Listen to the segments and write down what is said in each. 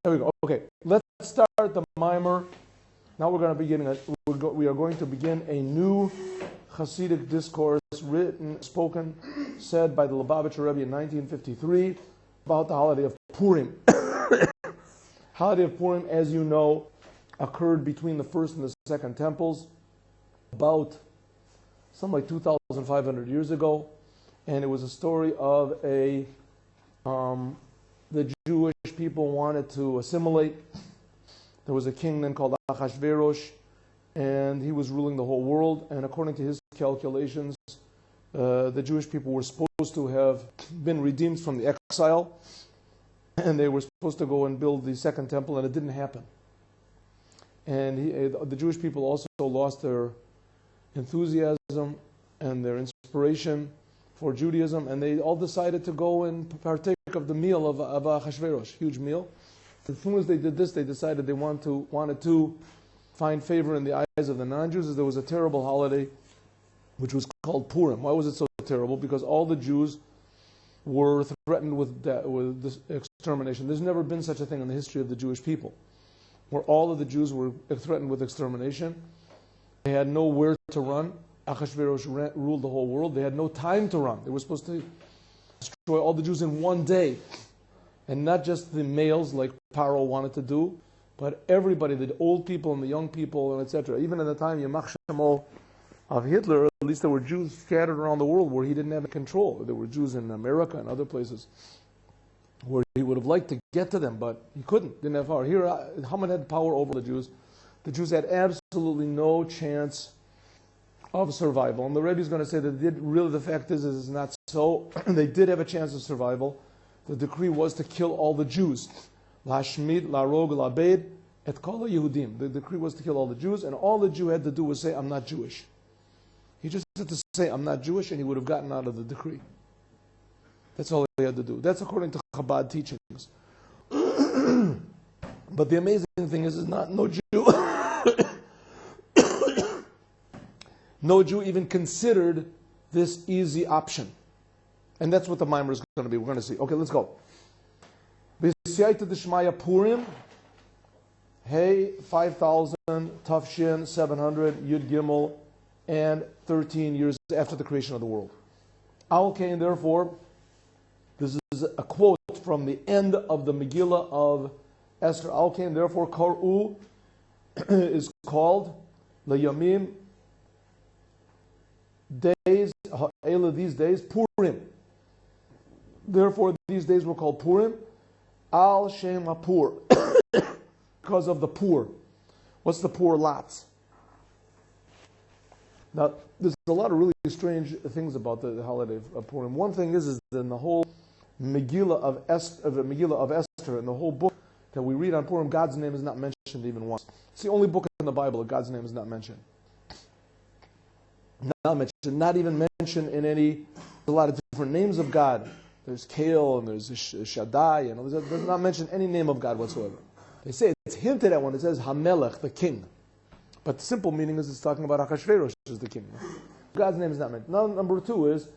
There we go. Okay, let's start the mimer. Now we're going to begin. We are going to begin a new Hasidic discourse, written, spoken, said by the Lubavitcher Rebbe in 1953 about the holiday of Purim. Holiday of Purim, as you know, occurred between the first and the second temples, about something like 2,500 years ago, and it was a story of the Jewish people wanted to assimilate. There was a king then called Achashverosh, and he was ruling the whole world, and according to his calculations, the Jewish people were supposed to have been redeemed from the exile, and they were supposed to go and build the second temple, and it didn't happen. And the Jewish people also lost their enthusiasm and their inspiration for Judaism, and they all decided to go and partake of the meal of Achashverosh, huge meal. As soon as they did this, they decided they wanted to find favor in the eyes of the non-Jews. There was a terrible holiday which was called Purim. Why was it so terrible? Because all the Jews were threatened with this extermination. There's never been such a thing in the history of the Jewish people, where all of the Jews were threatened with extermination. They had nowhere to run. Achashverosh ruled the whole world. They had no time to run. They were supposed to destroy all the Jews in one day. And not just the males like Paro wanted to do, but everybody, the old people and the young people, and etc. Even in the time Yamach Shemo of Hitler, at least there were Jews scattered around the world where he didn't have control. There were Jews in America and other places where he would have liked to get to them, but he couldn't, didn't have power. Here, Haman had power over the Jews. The Jews had absolutely no chance of survival. And the Rebbe is going to say that the fact is it's not so. They did have a chance of survival. The decree was to kill all the Jews. Lashmid, larog, labed, et kol Yehudim. The decree was to kill all the Jews, and all the Jew had to do was say, I'm not Jewish. He just had to say, I'm not Jewish, and he would have gotten out of the decree. That's all he had to do. That's according to Chabad teachings. But the amazing thing is not no Jew. No Jew even considered this easy option. And that's what the mimer is going to be. We're going to see. Okay, let's go. B'siyata d'shmaya Purim, Hey 5,000, Tafshin 700, Yud Gimel, and 13 years after the creation of the world. Al Kain, therefore, this is a quote from the end of the Megillah of Esther. Al Kain, therefore, Kar'u is called L'Yamim, days, Ha'ela, these days, Purim. Therefore, these days were called Purim, Al Shem HaPur, because of the poor. What's the poor lots? Now, there's a lot of really strange things about the holiday of Purim. One thing is in the whole Megillah of Esther, in the whole book that we read on Purim, God's name is not mentioned even once. It's the only book in the Bible that God's name is not mentioned. Not mentioned, not even mentioned in a lot of different names of God. There's Kael and there's Shaddai, and it does not mention any name of God whatsoever. They say it's hinted at when it says Hamelech, the king. But the simple meaning is it's talking about Achashverosh as the king. God's name is not mentioned. Now, number two is,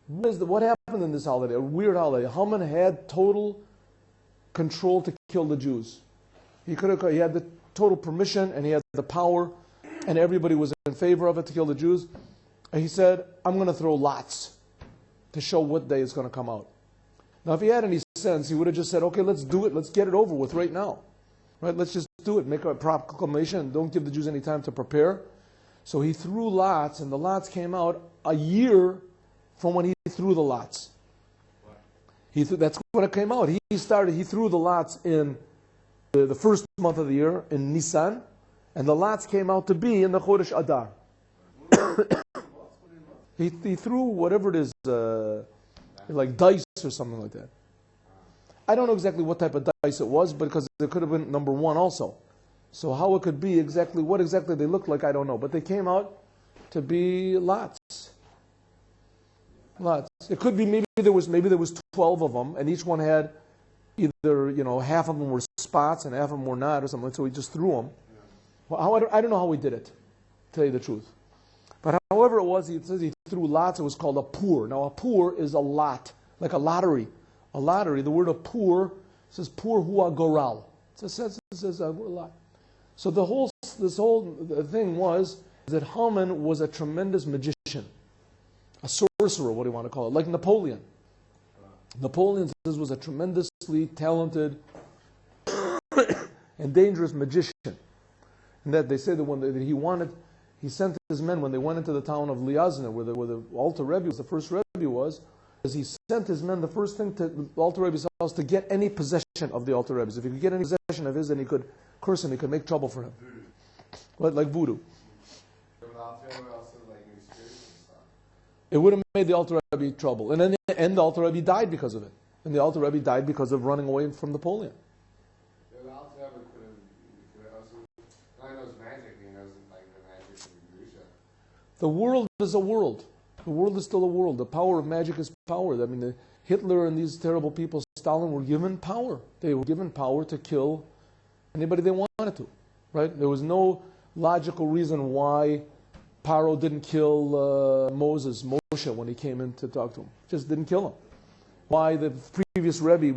what happened in this holiday? A weird holiday. Haman had total control to kill the Jews. He had the total permission and he had the power, and everybody was in favor of it to kill the Jews. And he said, I'm going to throw lots to show what day it's going to come out. Now, if he had any sense, he would have just said, okay, let's do it. Let's get it over with right now. Right? Let's just do it. Make a proclamation. Don't give the Jews any time to prepare. So he threw lots, and the lots came out a year from when he threw the lots. That's when it came out. He threw the lots in the first month of the year, in Nisan, and the lots came out to be in the Chodesh Adar. He threw whatever it is, like dice or something like that. I don't know exactly what type of dice it was, because it could have been number one also. So how it could be exactly, what exactly they looked like, I don't know. But they came out to be lots. Lots. It could be maybe there was 12 of them, and each one had either, half of them were spots and half of them were not or something. So he just threw them. Well, I don't know how he did it, to tell you the truth. But however it was, it says he threw lots. It was called a pur. Now a pur is a lot, like a lottery. A lottery. The word of pur says pur hua goral. says a lot. So this whole thing was that Haman was a tremendous magician, a sorcerer, what do you want to call it, like Napoleon. Napoleon was a tremendously talented and dangerous magician. And that they say that he sent his men when they went into the town of Liazna, where the Alter Rebbe was, the first Rebbe was, as he sent his men, the first thing to the Alter Rebbe's house to get any possession of the Alter Rebbe's. If he could get any possession of his, then he could curse him, he could make trouble for him. Like voodoo. It would have made the Alter Rebbe trouble. And in the end, the Alter Rebbe died because of it. And the Alter Rebbe died because of running away from Napoleon. The Alter Rebbe could have also, I know it's magic, he knows like the magic of Grusha. The world is a world. The world is still a world. The power of magic is power. I mean, Hitler and these terrible people, Stalin, were given power. They were given power to kill anybody they wanted to. Right? There was no logical reason why Paro didn't kill Moshe, when he came in to talk to him. Just didn't kill him. Why the previous Rebbe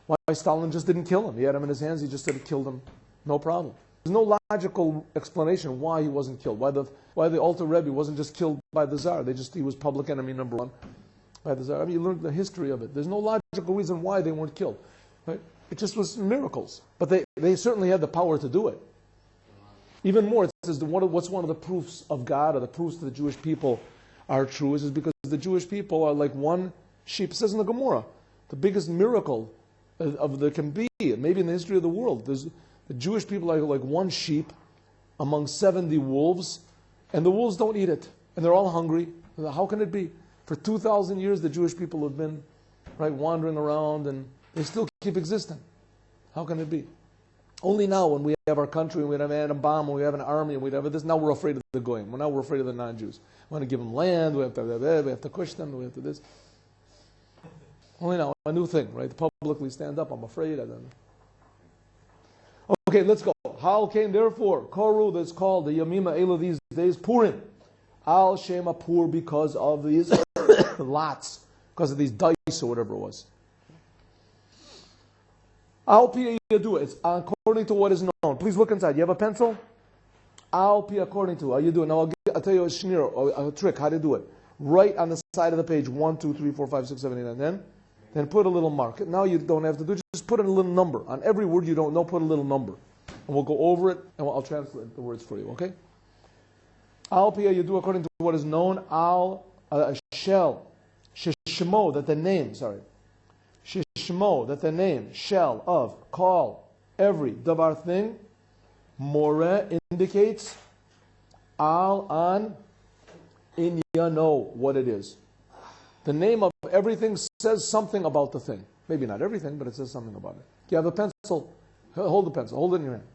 why Stalin just didn't kill him. He had him in his hands, he just said he killed him. No problem. There's no logical explanation why he wasn't killed. Why the Alter Rebbe wasn't just killed by the Tsar. He was public enemy number one by the Tsar. I mean, you learned the history of it. There's no logical reason why they weren't killed. Right? It just was miracles. But they certainly had the power to do it. Even more, it says what's one of the proofs of God, or the proofs that the Jewish people are true, is because the Jewish people are like one sheep. It says in the Gemara, the biggest miracle of there can be, maybe in the history of the world, the Jewish people are like one sheep among 70 wolves, and the wolves don't eat it, and they're all hungry. How can it be? For 2,000 years, the Jewish people have been wandering around, and they still keep existing. How can it be? Only now, when we have our country, and we have an atom bomb, and we have an army, and we have this, now we're afraid of the Goyim. Now we're afraid of the non-Jews. We want to give them land, we have to push them, we have to this. Only now, a new thing, right? Publicly stand up, I'm afraid. I don't know. Okay, let's go. How came, therefore, Koru, that's called the Yamima Ela these days, Purim. Al Shema Pur, because of these lots, because of these dice or whatever it was. Al Pi Yadu, it's according to what is known. Please look inside. You have a pencil? Al Pi, according to. How you do it? Now I'll tell you a shnir, a trick, how to do it. Right on the side of the page, 1, 2, 3, 4, 5, 6, 7, 8, 9, 10. Then put a little mark. Now you don't have to do it, just put a little number. On every word you don't know, put a little number. And we'll go over it, and I'll translate the words for you, okay? Al Pi Yadu, according to what is known. Al Shel, Shishmo, that the name, Shishmo, that the name, shall, of, call, every, davar thing, more indicates, al, on, in, ya know what it is. The name of everything says something about the thing. Maybe not everything, but it says something about it. You have a pencil, hold the pencil, hold it in your hand.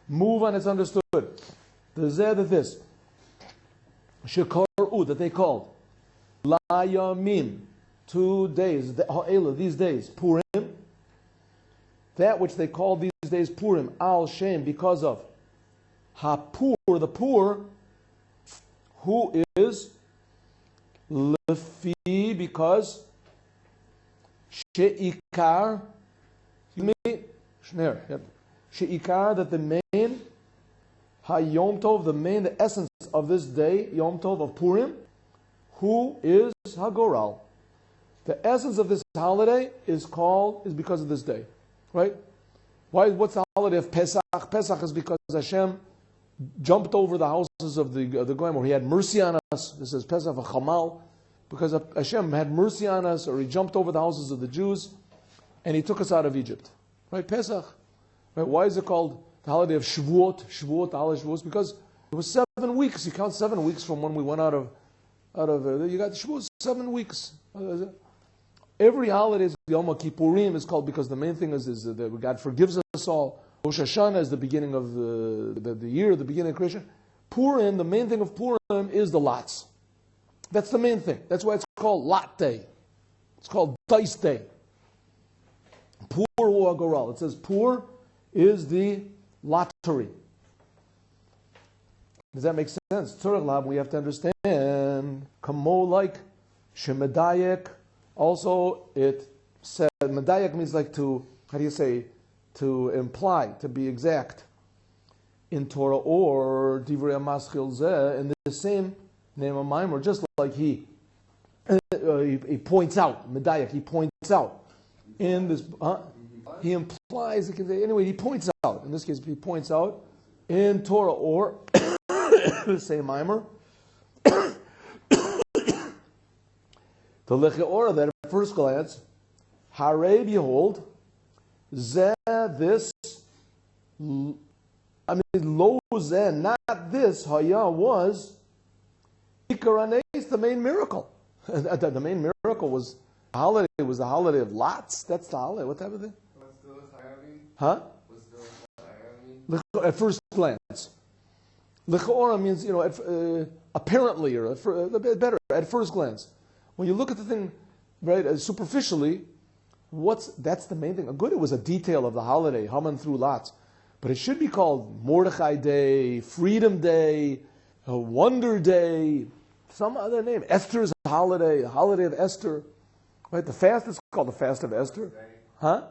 Move on, it's understood. The zeh that this, shekaru, that they called, la yamim, 2 days, these days, Purim, that which they call these days Purim, al shem, because of hapur, the poor, who is lefi, because sheikar, sheikar, that the main hayom tov, the main, the essence of this day, yom tov of Purim, who is hagoral. The essence of this holiday is because of this day, right? What's the holiday of Pesach? Pesach is because Hashem jumped over the houses of the Goyim, or He had mercy on us. This is Pesach v'chamal, because Hashem had mercy on us, or He jumped over the houses of the Jews, and He took us out of Egypt, right? Pesach, right? Why is it called the holiday of Shavuot? Shavuot, the holiday of Shavuot, because it was 7 weeks. You count 7 weeks from when we went out of you got Shavuot, 7 weeks. Every holiday is Yom Kippurim is called because the main thing is that God forgives us all. Rosh Hashanah is the beginning of the year, the beginning of creation. Purim, the main thing of Purim is the lots. That's the main thing. That's why it's called Lot Day. It's called Dice Day. Pur wa Goral. It says Pur is the lottery. Does that make sense? Tzurach Lab, we have to understand. Kamo, like Shemedayek. Also, it said, Medayek means like to, how do you say, to imply, to be exact, in Torah or Divrei Maschil Zeh, in the same name of Maimer, just like he points out, Medayak, he points out in this, he implies, anyway, he points out, in this case, he points out in Torah or the same Maimer, the Lecheora, that at first glance, Hare, behold, Zeh, this, Lo Zeh, not this, Haya was, Ikar Hanes, the main miracle. The main miracle was the holiday of lots. That's the holiday. What type of thing? What's the Hayami? Huh? What's the Hayami? At first glance. L'chaora means, apparently, or a bit better, at first glance. When you look at the thing, right, superficially, that's the main thing. Good, it was a detail of the holiday, Haman threw lots. But it should be called Mordechai Day, Freedom Day, Wonder Day, some other name. Esther's holiday, the holiday of Esther. Right? The fast is called the fast of Esther. Huh?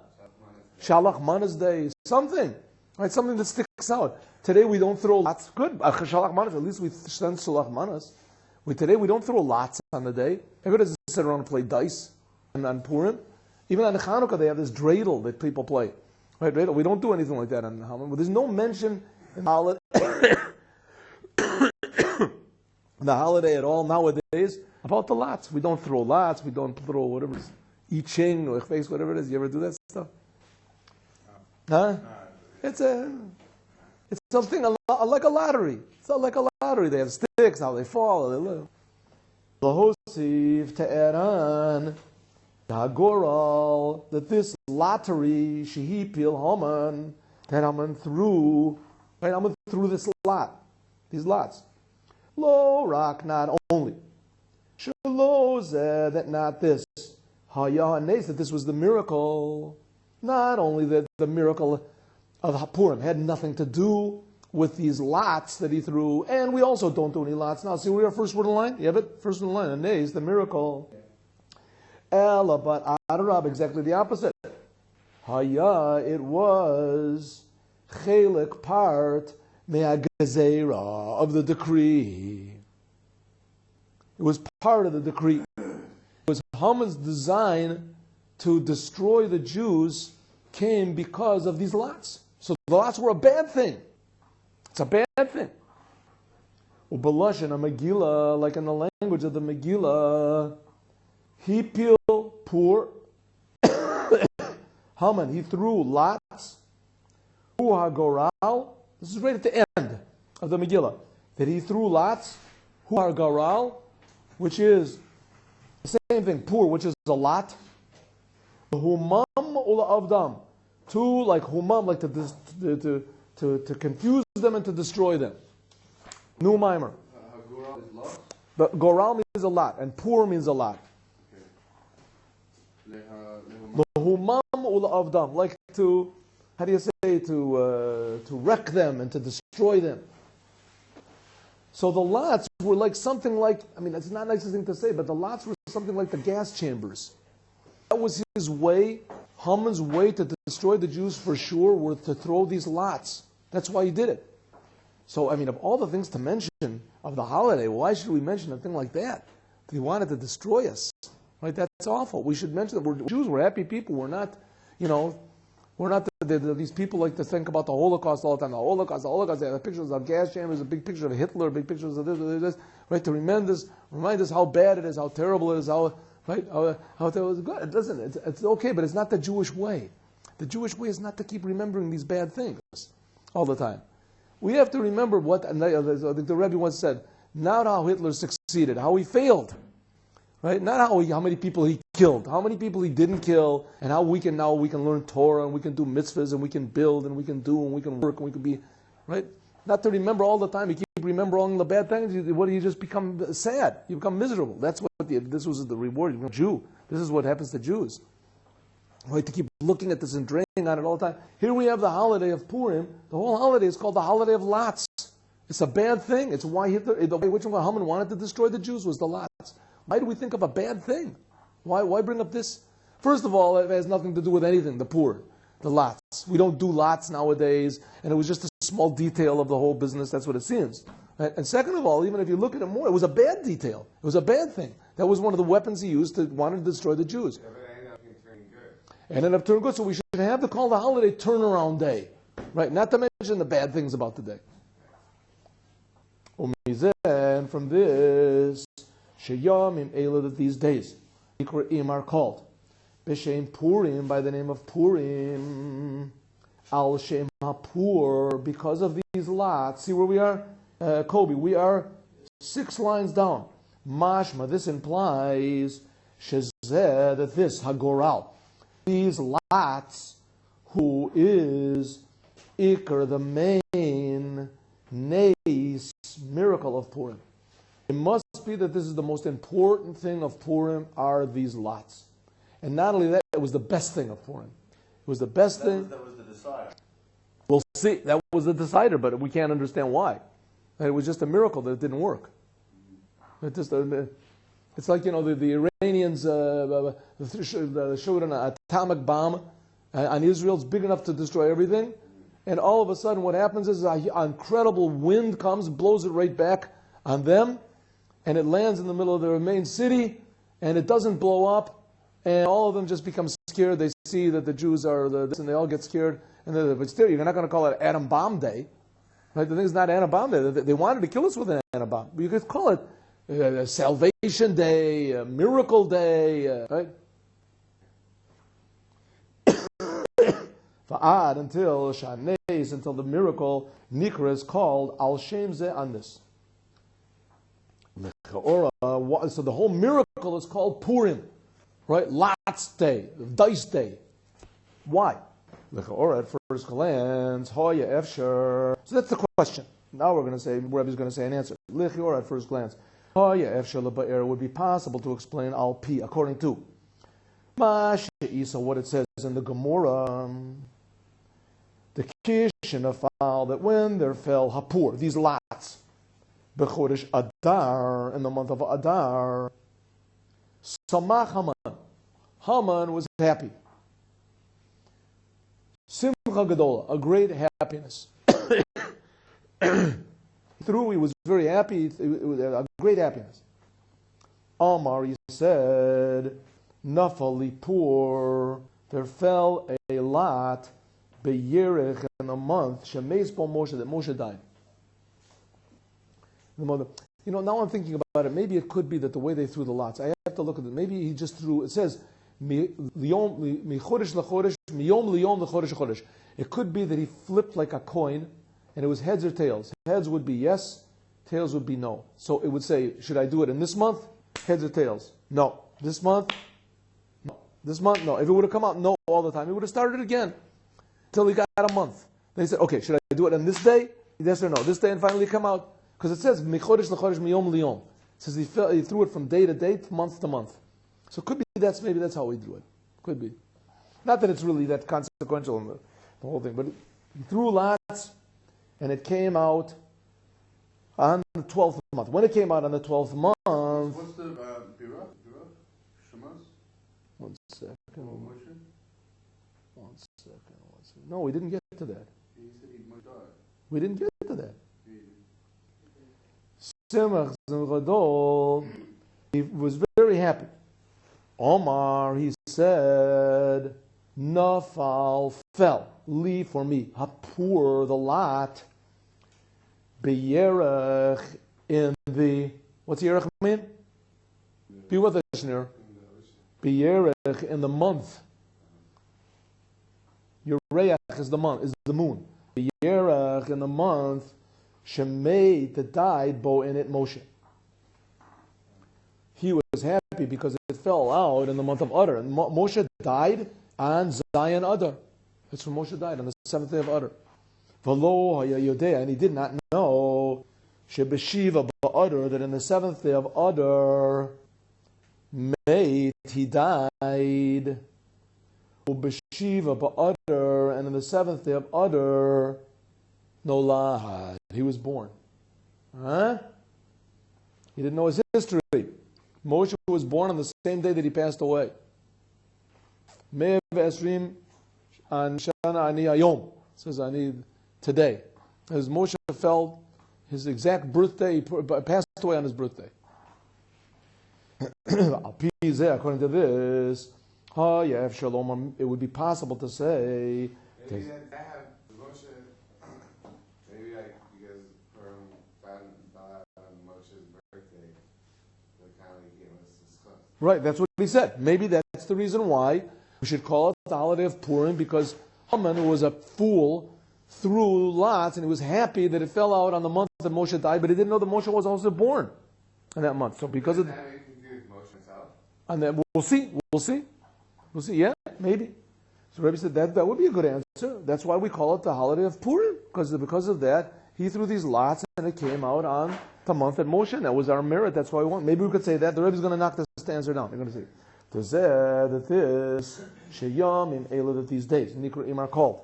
Shalach Manas Day, something. Right? Something that sticks out. Today we don't throw lots. Good. Shalach Manas, at least we send Shalach Manas. Today we don't throw lots on the day. Everybody doesn't sit around and play dice on Purim. Even on Chanukah they have this dreidel that people play. Right? Dreidel. We don't do anything like that on Haman. There's no mention in the holiday at all nowadays about the lots. We don't throw lots. We don't throw whatever it is, I Ching or face, whatever it is. You ever do that stuff? Huh? It's something like a lottery. It's not like a lottery. They have sticks, how they fall, how they live. Lahosiv te'eran hagoral, that this lottery shehi pil Haman, that Haman threw, right? Haman threw this lot, these lots. Lo rak, not only. Shelo zeh, that not this. Haya hanes, that this was the miracle. Not only that the miracle of Purim had nothing to do with these lots that he threw, and we also don't do any lots now. See, we are first word in the line? You have it? First word in the line. Hanes, the miracle. Ella, but Adarab, exactly the opposite. Haya, it was chelik, part, me'agazera, of the decree. It was part of the decree. It was Haman's design to destroy the Jews came because of these lots. So the lots were a bad thing. It's a bad thing. Ubalash in a Megillah, like in the language of the Megillah, he pil poor. Haman, he threw lots. Goral. This is right at the end of the Megillah. That he threw lots. Goral, which is the same thing. Poor, which is a lot. Humam ula avdam. Two, like humam, like to confuse them and to destroy them. New mimer. Goral is lost? But goral means a lot, and poor means a lot. The humam ula avdam, like to, how do you say, to wreck them and to destroy them. So the lots were like something like, it's not a nice thing to say, but the lots were something like the gas chambers. That was his way, Haman's way to destroy the Jews for sure, were to throw these lots. That's why he did it. So, of all the things to mention of the holiday, why should we mention a thing like that? That he wanted to destroy us. Right? That's awful. We should mention that we're Jews, we're happy people, we're not, we're not these people like to think about the Holocaust all the time. The Holocaust, they have pictures of gas chambers, a big picture of Hitler, big pictures of this, right? To remind us how bad it is, how terrible it is, how it was good. It doesn't. It's okay, but it's not the Jewish way. The Jewish way is not to keep remembering these bad things all the time. We have to remember what the Rebbe once said. Not how Hitler succeeded, how he failed. Right? Not how many people he killed, how many people he didn't kill, and how we can learn Torah, and we can do mitzvahs, and we can build, and we can do, and we can work, and we can be, right? Not to remember all the time. You keep remembering the bad things, you just become sad. You become miserable. That's what this was the reward. You're a Jew. This is what happens to Jews. Right? To keep looking at this and draining on it all the time. Here we have the holiday of Purim. The whole holiday is called the holiday of lots. It's a bad thing. It's why Hitler, the way which one Haman wanted to destroy the Jews was the lots. Why do we think of a bad thing? Why bring up this? First of all, it has nothing to do with anything, the poor. the lots. We don't do lots nowadays, and it was just a small detail of the whole business. That's what it seems. Right? And second of all, even if you look at it more, it was a bad detail. It was a bad thing. That was one of the weapons he used to want to destroy the Jews. Yeah, but it ended up turning good. It ended up turning good, so we should have to call the holiday turnaround day. Right? Not to mention the bad things about the day. And from this, Sheyamim Eila, that these days, Ikra'im are called. B'Shem Purim, by the name of Purim. Al Shem HaPur, because of these lots. See where we are? Kobe, we are 6 lines down. Mashma, this implies Shezeh, that this, Hagoral, these lots, who is Ikar, the main Neis, miracle of Purim. It must be that this is the most important thing of Purim, are these lots. And not only that, it was the best thing of Purim. It was the best thing. That was the decider. We'll see. That was the decider, but we can't understand why. And it was just a miracle that it didn't work. It's like, the Iranians showed an atomic bomb on Israel. It's big enough to destroy everything. And all of a sudden what happens is an incredible wind comes, blows it right back on them, and it lands in the middle of their main city, and it doesn't blow up, and all of them just become scared. They see that the Jews are this, and they all get scared. And but still, you're not going to call it Atom Bomb Day. Right? The thing is not Atom Bomb Day. They wanted to kill us with an atom bomb. But you could call it Salvation Day, Miracle Day, right? Until Shanes, until the miracle Nikra is called Al Shem Ze, on this. So the whole miracle is called Purim, right? Lots Day, Dice Day. Why? At first glance, Hoya Efsher. So that's the question. Now we're going to say, Rebbe's going to say an answer. At first glance, Hoya Efsher Leba'er, would be possible to explain Al Pi, according to Masha, what it says in the Gemara. The Kish and the Fal, that when there fell Hapur, these lots, Bechodesh Adar, in the month of Adar, Samach Haman. Haman was happy. Simcha Gadola, a great happiness. He was very happy, it was a great happiness. Amar, he said, Nafali Pur, there fell a lot, Beyerech, in a month, Shemeis Bo Moshe, that Moshe died. Now I'm thinking about it, maybe it could be that the way they threw the lots, I have to look at it, maybe he just threw, it says, it could be that he flipped like a coin, and it was heads or tails. Heads would be yes, tails would be no. So it would say, should I do it in this month? Heads or tails? No. This month? No. This month? No. If it would have come out no all the time, he would have started again until he got a month. Then he said, okay, should I do it on this day? Yes or no? This day, and finally come out. Because it says, Mechodesh l'chodesh miyom liyom. It says he threw it from day to day, month to month. So it could be maybe that's how he drew it. Could be. Not that it's really that consequential in the whole thing, but he threw lots, and it came out on the 12th month. When it came out on the 12th month... What's the Bira? Shemas? One second. No, we didn't get to that. He said he might die. We didn't get to that. Simach Gadol, he was very happy. Omar, he said, Nafal, fell, li, for me, Hapur, the lot, Beyerech, in the, what's Yerech mean? Be with us, Shneur. Beyerech, in the month. Yerech is the month, is the moon. Beyerech, in the month, Shemei, that died, Bo, in it, Moshe. He was happy because it fell out in the month of Adar. And Moshe died on Zion Adar. That's when Moshe died, on the 7th day of Adar. V'lo haya and he did not know Shebeshiva ba'Adar, that in the 7th day of Adar, mate, he died. Ubeshiva ba'Adar, and in the 7th day of Adar, Nolad, he was born. Huh? He didn't know his history. Moshe was born on the same day that he passed away. Me'ev Esrim on Shana Ani Ayom. It says Ani today. As Moshe felt his exact birthday, he passed away on his birthday. According to this, it would be possible to say. Maybe that have Moshe, maybe like because Purim found on Moshe's birthday, the kind of gave us this class. Right, that's what he said. Maybe that's the reason why we should call it the holiday of Purim, because Haman was a fool, threw lots, and he was happy that it fell out on the month that Moshe died, but he didn't know that Moshe was also born in that month. So because of that make confused Moshe himself? and then we'll see. Yeah, maybe. So Rebbe said that would be a good answer. That's why we call it the holiday of Purim, because of that he threw these lots and it came out on the month that Moshe. And that was our merit. That's why we want. Maybe we could say that. The Rebbe is going to knock this answer down. They're going to say that this sheyamim elu, that these days nikruim are called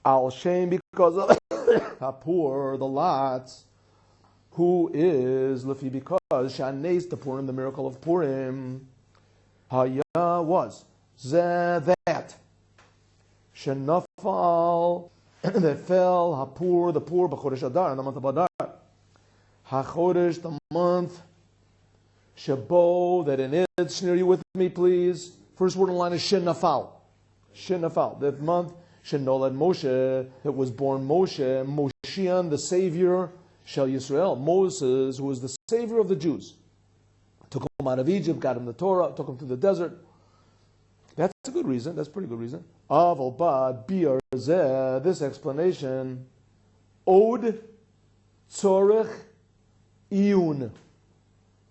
al shem because of Hapur, the lots, who is lefi because shanes the Purim, the miracle of Purim. Haya was that shenafal that fell Hapur, the poor b'chodesh Adar, in the month of Adar. HaChodesh, the month Shabo, that in it, sneer you with me, please. First word in the line is Shenafal. Shenafal, that month Shenolad Moshe, that was born Moshe, Moshiach, the Savior, Shel Yisrael, Moses, who was the Savior of the Jews. Took him out of Egypt, got him the Torah, took him through the desert. That's a good reason. That's a pretty good reason. Aval Bad Biar Zeh, this explanation, Od Tzorech Iyun.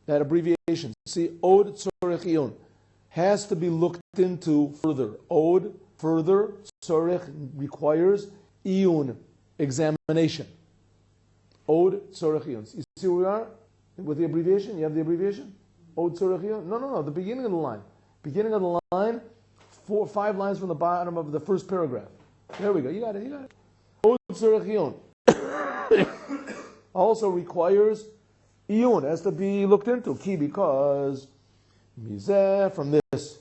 That abbreviation. See, Od Tzorech Iyun has to be looked into further. Od, further, Tzorech requires Iyun, examination. Od Tzorech Iyun. You see where we are? With the abbreviation? You have the abbreviation? Od Tzorech Iyun? No. The beginning of the line. Beginning of the line, 4 or 5 lines from the bottom of the first paragraph. There we go. You got it. Od Tzorech Iyun also requires Iyun, has to be looked into. Ki, because Mizeh, from this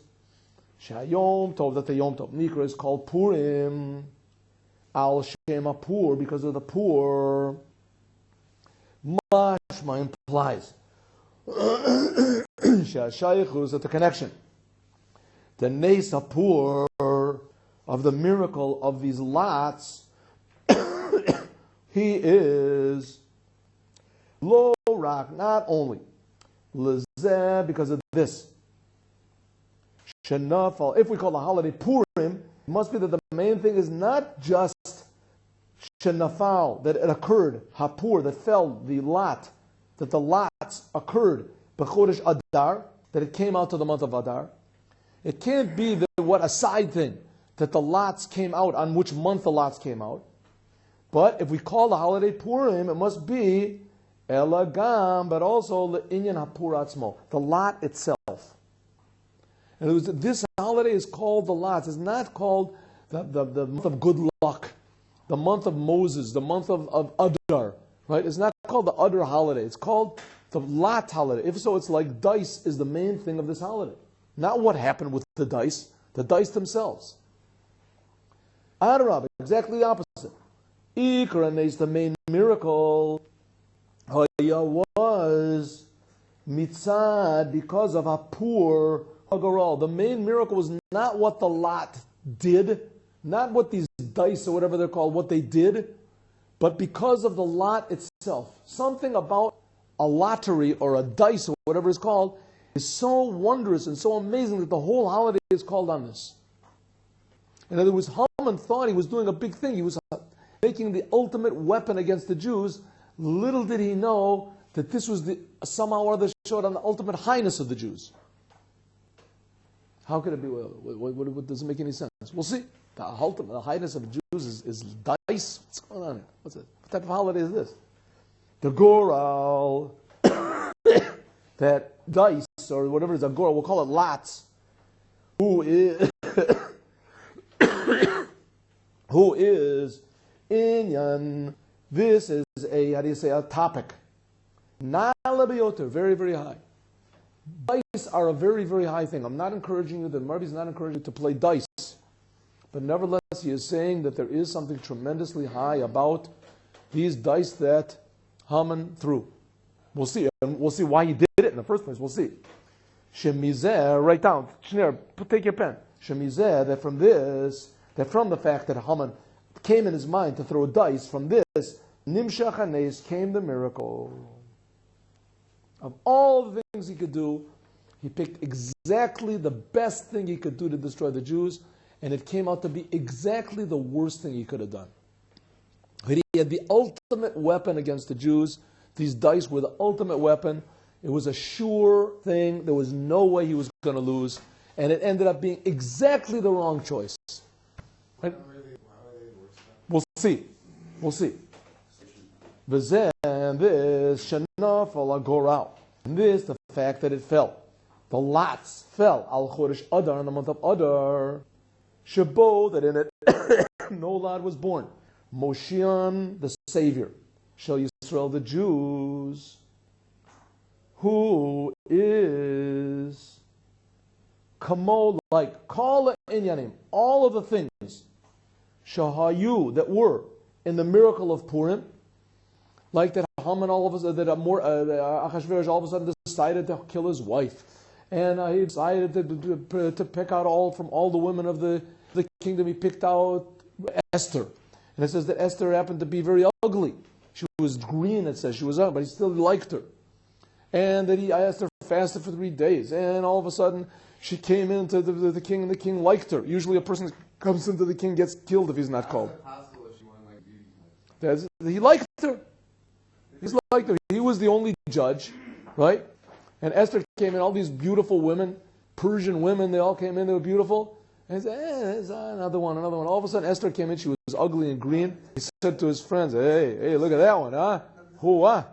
Shayom Tov, that the Yom Tov Nikra is called Purim, Al Shem Pur, because of the poor. Mashma implies Shaychus, that the connection, the Nes Pur of the miracle of these lots, he is Lo Rak, not only Lezeh, because of this Shenafal. If we call the holiday Purim, it must be that the main thing is not just Shenafal, that it occurred, Hapur, that fell, the lot, that the lots occurred, B'chodesh Adar, that it came out to the month of Adar. It can't be a side thing, that the lots came out, on which month the lots came out. But if we call the holiday Purim, it must be Elagam, but also the Inyan Hapur Atzmo, the lot itself. And this holiday is called the lots. It's not called the month of good luck, the month of Moses, the month of Adar, right? It's not called the Adar holiday. It's called the lot holiday. If so, it's like dice is the main thing of this holiday. Not what happened with the dice themselves. Adarab, exactly the opposite. Ikra is the main miracle. Was mitzad, because of Hapur Hagaral. The main miracle was not what the lot did, not what these dice or whatever they're called, what they did, but because of the lot itself. Something about a lottery or a dice or whatever it's called is so wondrous and so amazing that the whole holiday is called on this. In other words, Haman thought he was doing a big thing. He was making the ultimate weapon against the Jews. Little did he know that this was somehow or other showed on the ultimate highness of the Jews. How could it be? What doesn't make any sense? We'll see. The highness of the Jews is dice. What's going on here? What type of holiday is this? The Goral, that dice or whatever it is, a Goral, we'll call it lots. Who is Inyan? This is a topic. Nalabiyoter, very, very high. Dice are a very, very high thing. I'm not encouraging you, the Marbi is not encouraging you to play dice. But nevertheless, he is saying that there is something tremendously high about these dice that Haman threw. We'll see. And we'll see why he did it in the first place. We'll see. Shemizeh, write down. Shneur, take your pen. Shemizeh, that from this, that from the fact that Haman came in his mind to throw a dice, from this, Nimshach Hanes, came the miracle. Of all the things he could do, he picked exactly the best thing he could do to destroy the Jews, and it came out to be exactly the worst thing he could have done. He had the ultimate weapon against the Jews. These dice were the ultimate weapon. It was a sure thing. There was no way he was going to lose. And it ended up being exactly the wrong choice. Right? We'll see. We'll see. And this, Shanafal Agoral. And this, the fact that it fell. The lots fell. Al Chodesh Adar, in the month of Adar. Shabo, that in it no lad was born. Moshiach, the Savior. Shall Yisrael, the Jews. Who is Kamo, like Kala Inyanim, all of the things Shahayu that were in the miracle of Purim, like that Haman all of a sudden, that Achashverosh all of a sudden decided to kill his wife, and he decided to pick out all from all the women of the kingdom. He picked out Esther, and it says that Esther happened to be very ugly. She was green. It says she was ugly, but he still liked her. And that Esther fasted for 3 days, and all of a sudden she came into the king, and the king liked her. Usually a person that comes into the king gets killed if he's not called. He liked her. He liked her. He was the only judge, right? And Esther came in, all these beautiful women, Persian women, they all came in, they were beautiful. And he said, there's another one. All of a sudden Esther came in, she was ugly and green. He said to his friends, hey, look at that one, huh? Who, huh?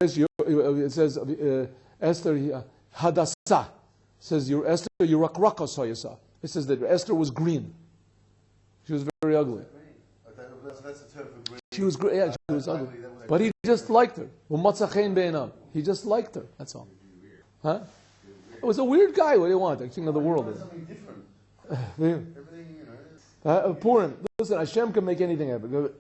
It says Esther Hadassah. It says Esther Yurakrakos. It says that Esther was green. She was very ugly. That's a term for green. She was great. Yeah, she was ugly. But he just liked her. He just liked her. That's all. Huh? It was a weird guy. What do you want? The king of the world. Something different. Everything, Purim. Listen, Hashem can make anything happen.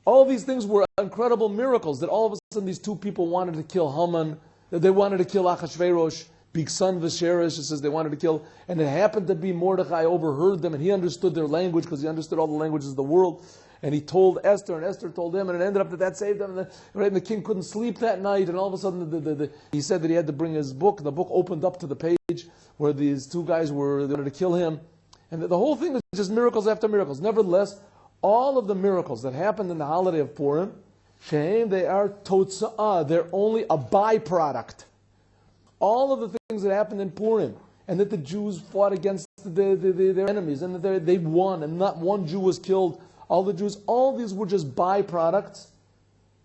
All these things were incredible miracles, that all of a sudden these two people wanted to kill Haman, that they wanted to kill Achashverosh, Bigsan Vesheresh, it says they wanted to kill, and it happened to be Mordechai overheard them, and he understood their language, because he understood all the languages of the world, and he told Esther, and Esther told him, and it ended up that saved them, and the king couldn't sleep that night, and all of a sudden he said that he had to bring his book. The book opened up to the page where these two guys they wanted to kill him, and the whole thing was just miracles after miracles. Nevertheless, all of the miracles that happened in the holiday of Purim, they are totza'ah, they're only a byproduct. All of the things that happened in Purim, and that the Jews fought against their enemies, and that they won, and not one Jew was killed, all the Jews, all these were just byproducts.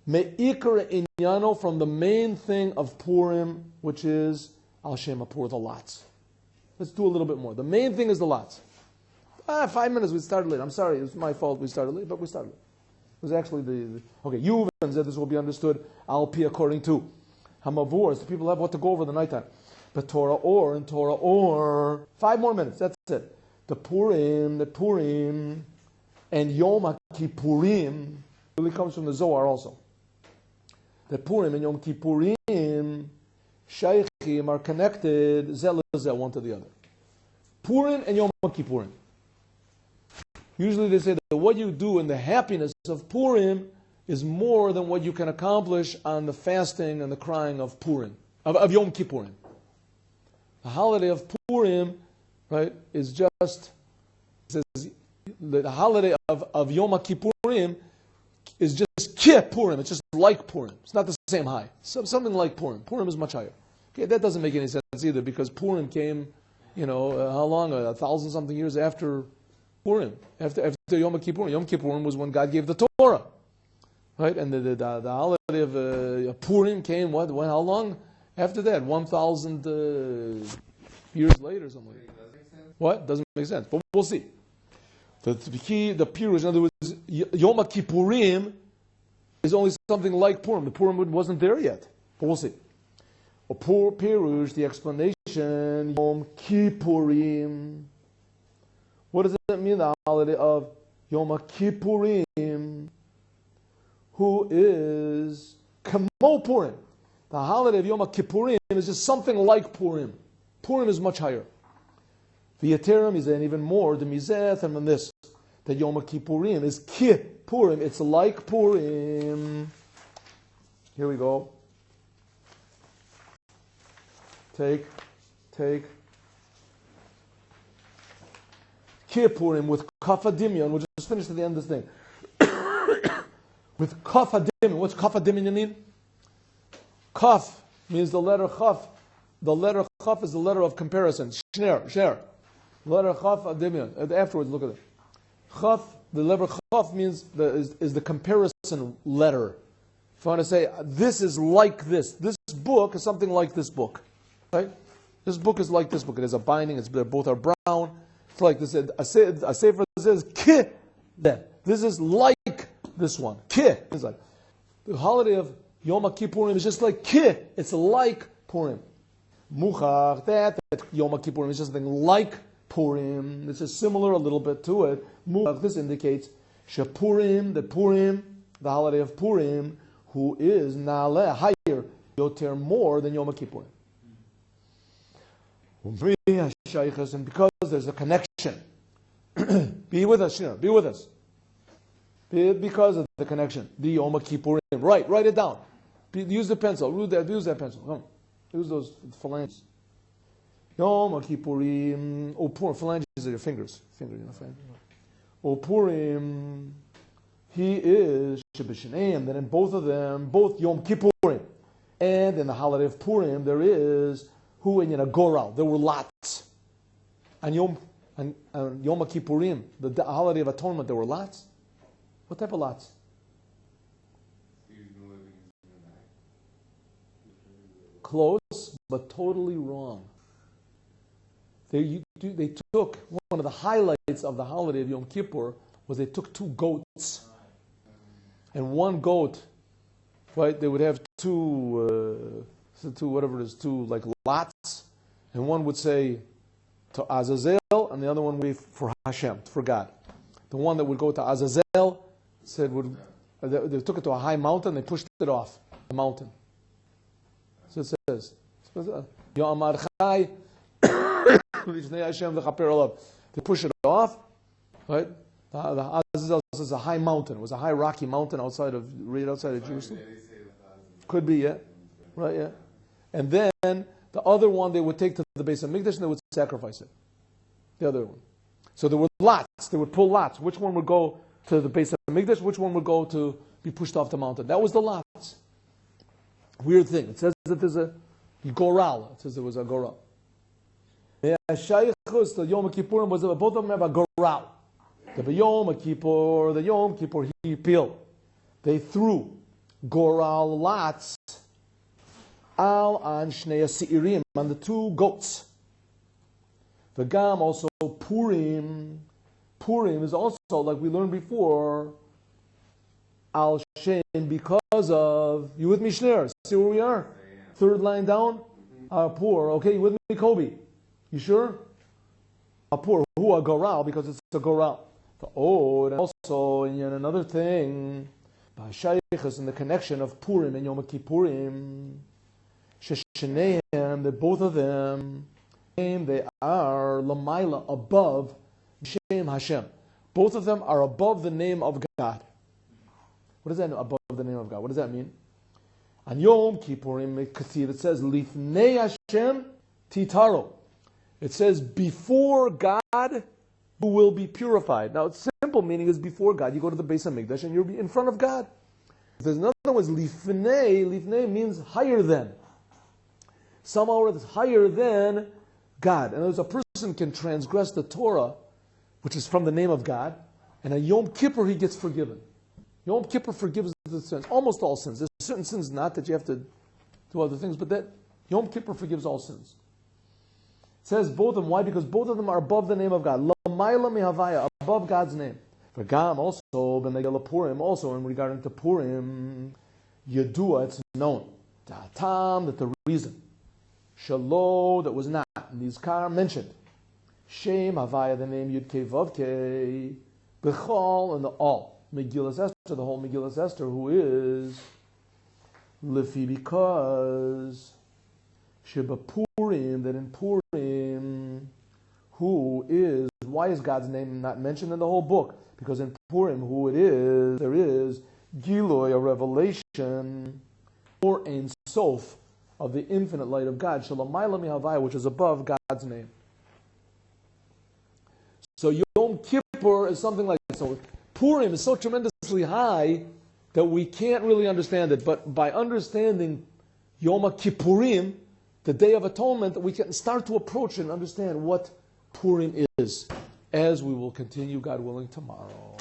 Me'ikar inyano, from the main thing of Purim, which is Al Shem Apur, the lots. Let's do a little bit more. The main thing is the lots. 5 minutes, we started late. I'm sorry, it was my fault we started late, but we started late. It was actually okay, Yuvan said this will be understood, I'll be according to Hamavur, so people have what to go over the nighttime. But Torah or. 5 more minutes, that's it. The Purim, and Yom Kippurim, really comes from the Zohar also. The Purim and Yom Kippurim, Shaykhim are connected, zeh one to the other. Purim and Yom Kippurim. Usually they say that what you do in the happiness of Purim is more than what you can accomplish on the fasting and the crying of Purim, of Yom Kippurim. The holiday of Purim, right, is just, it says, the holiday of Yom Kippurim is just Purim. It's just like Purim. It's not the same high. Something like Purim. Purim is much higher. Okay, that doesn't make any sense either, because Purim came, how long? 1,000-something years after Purim, after Yom Kippurim. Yom Kippurim was when God gave the Torah, right? And the holiday of Purim came how long after that? 1,000 years later, something like that. Does it make sense? What? Doesn't make sense, but we'll see. The Pirush, in other words, Yom Kippurim is only something like Purim. The Purim wasn't there yet, but we'll see. Pirush, the explanation, Yom Kippurim. What does it mean, the holiday of Yom Kippurim? Who is Kamo Purim? The holiday of Yom Kippurim is just something like Purim. Purim is much higher. V'yaterim is even more, the Mizeth, and than this. That Yom Kippurim is Purim. It's like Purim. Here we go. Take. Kippurim with Kaf Adimyon. We'll just finish at the end of this thing. With Kaf Adimyon. What's Kaf Adimyon mean? Kaf means the letter Chaf. The letter Chaf is the letter of comparison. Shner. Letter Chaf Adimyon. Afterwards, look at it. Chaf, the letter Chaf means is the comparison letter. If I want to say, this is like this. This book is something like this book. Right? This book is like this book. It has a binding. Both are brown. It's like this. A sefer says, Ki. This is like this one. Ki. It's like the holiday of Yom Kippurim is just like Ki. It's like Purim. Muchach, that Yom Kippurim is just something like Purim. This is similar a little bit to it. Muchach, this indicates Shapurim, the holiday of Purim, who is Naleh, higher, Yoter, more than Yom Kippurim. And because there's a connection. Be with us, Shina. Be with us. Because of the connection. The Yom Kippurim. Write it down. Use the pencil. Use that pencil. Come on. Use those phalanges. Yom Kippurim. Purim. Phalanges are your fingers. Purim. He is Shebishaneim. Then in both of them, both Yom Kippurim and in the holiday of Purim, there is who in Goral. There were lots. And Yom Kippurim, the holiday of atonement, there were lots. What type of lots? Close, but totally wrong. They took, one of the highlights of the holiday of Yom Kippur was they took two goats. And one goat, right, they would have two like lots. And one would say to Azazel, and the other one would be for Hashem, for God. The one that would go to Azazel said, they took it to a high mountain, they pushed it off the mountain. So it says, Ya'amar Chai, they push it off, right? The Azazel says a high mountain. It was a high rocky mountain right outside of Jerusalem. Could be, yeah. Right, yeah. And then the other one they would take to the base of Mikdash and they would sacrifice it. The other one. So there were lots. They would pull lots. Which one would go to the base of Mikdash? Which one would go to be pushed off the mountain? That was the lots. Weird thing. It says that there's a goral. It says there was a goral. The Yom Kippurim was both of them have a goral. The Yom Kippur he pil. They threw goral lots on Shnei Seirim, on the two goats. V'gam also Purim. Purim is also, like we learned before, al Shem, because of, you with me, Shner? See where we are? Third line down. Pur. Okay, you with me, Kobe? You sure? Pur. Who a goral, because it's a goral. And also, and yet another thing, B'Hashaychus, in the connection of Purim and Yom Kippurim, Sheshaneim, that both of them, they are Lamaila, above Shem Hashem. Both of them are above the name of God. What does that mean, above the name of God? What does that mean? On Yom Kippurim, it says, Lifnei Hashem Titaro. It says, before God, who will be purified. Now, its simple meaning is before God. You go to the base of Mikdash and you'll be in front of God. If there's another one, Lifnei means higher than. Somehow it's higher than God. And as a person can transgress the Torah, which is from the name of God, and on Yom Kippur he gets forgiven. Yom Kippur forgives the sins, almost all sins. There's certain sins not that you have to do other things, but that Yom Kippur forgives all sins. It says both of them. Why? Because both of them are above the name of God. Lamaila mihavaya, above God's name. For Gam also, ben Purim also, in regarding to Purim, Yedua, it's known. Ta'atam, that the reason. Shalo, that was not. And these car mentioned. Shem Havaya, the name Yud Kei Vav Kei. Bechol, and the all. Megillas Esther, the whole Megillas Esther, who is Lifi, because Sheba Purim, that in Purim, who is, why is God's name not mentioned in the whole book? Because in Purim, who it is, there is Giloy, a revelation, or Ein Sof, of the infinite light of God, Shalamayla Mihavaya, which is above God's name. So Yom Kippur is something like that. So Purim is so tremendously high that we can't really understand it. But by understanding Yom Kippurim, the Day of Atonement, we can start to approach and understand what Purim is, as we will continue, God willing, tomorrow.